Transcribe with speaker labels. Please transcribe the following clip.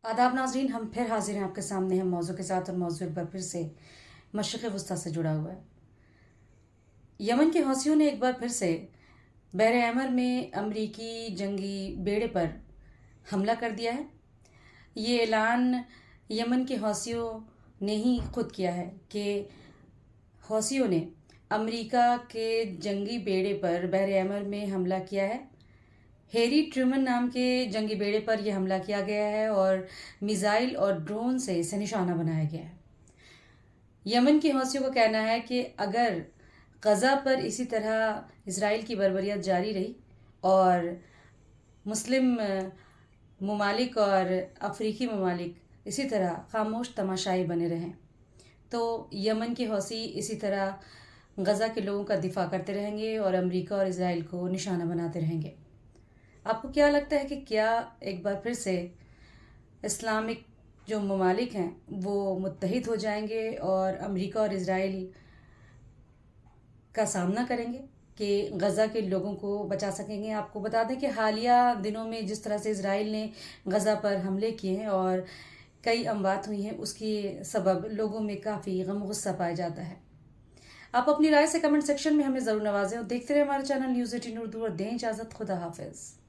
Speaker 1: आदाब नाज़रीन, हम फिर हाजिर हैं आपके सामने हम मौजू के साथ, और मौजू एक बार फिर से मशरिक़ वस्ती से जुड़ा हुआ है। यमन के हौसियों ने एक बार फिर से बहर अहमर में अमरीकी जंगी बेड़े पर हमला कर दिया है। ये ऐलान यमन के हौसियों ने ही खुद किया है कि हौसियों ने अमेरिका के जंगी बेड़े पर बहर अहमर में हमला किया है। हैरी ट्रूमन नाम के जंगी बेड़े पर यह हमला किया गया है और मिसाइल और ड्रोन से इसे निशाना बनाया गया है। यमन के हौसियों का कहना है कि अगर गज़ा पर इसी तरह इसराइल की बर्बरियत जारी रही और मुस्लिम ममालिक और अफ्रीकी ममालिक इसी तरह खामोश तमाशाई बने रहें, तो यमन के हौसी इसी तरह गज़ा के लोगों का दिफा करते रहेंगे और अमेरिका और इसराइल को निशाना बनाते रहेंगे। आपको क्या लगता है कि क्या एक बार फिर से इस्लामिक जो ममालिक हैं वो मुत्तहिद हो जाएंगे और अमेरिका और इसराइल का सामना करेंगे कि गज़ा के लोगों को बचा सकेंगे? आपको बता दें कि हालिया दिनों में जिस तरह से इसराइल ने गज़ा पर हमले किए हैं और कई अमवात हुई हैं, उसकी सबब लोगों में काफ़ी गम गुस्सा पाया जाता है। आप अपनी राय से कमेंट सेक्शन में हमें ज़रूर नवाजें और देखते रहे हमारे चैनल न्यूज़ 18 उर्दू, और दें इजाज़त। खुदा हाफिज़।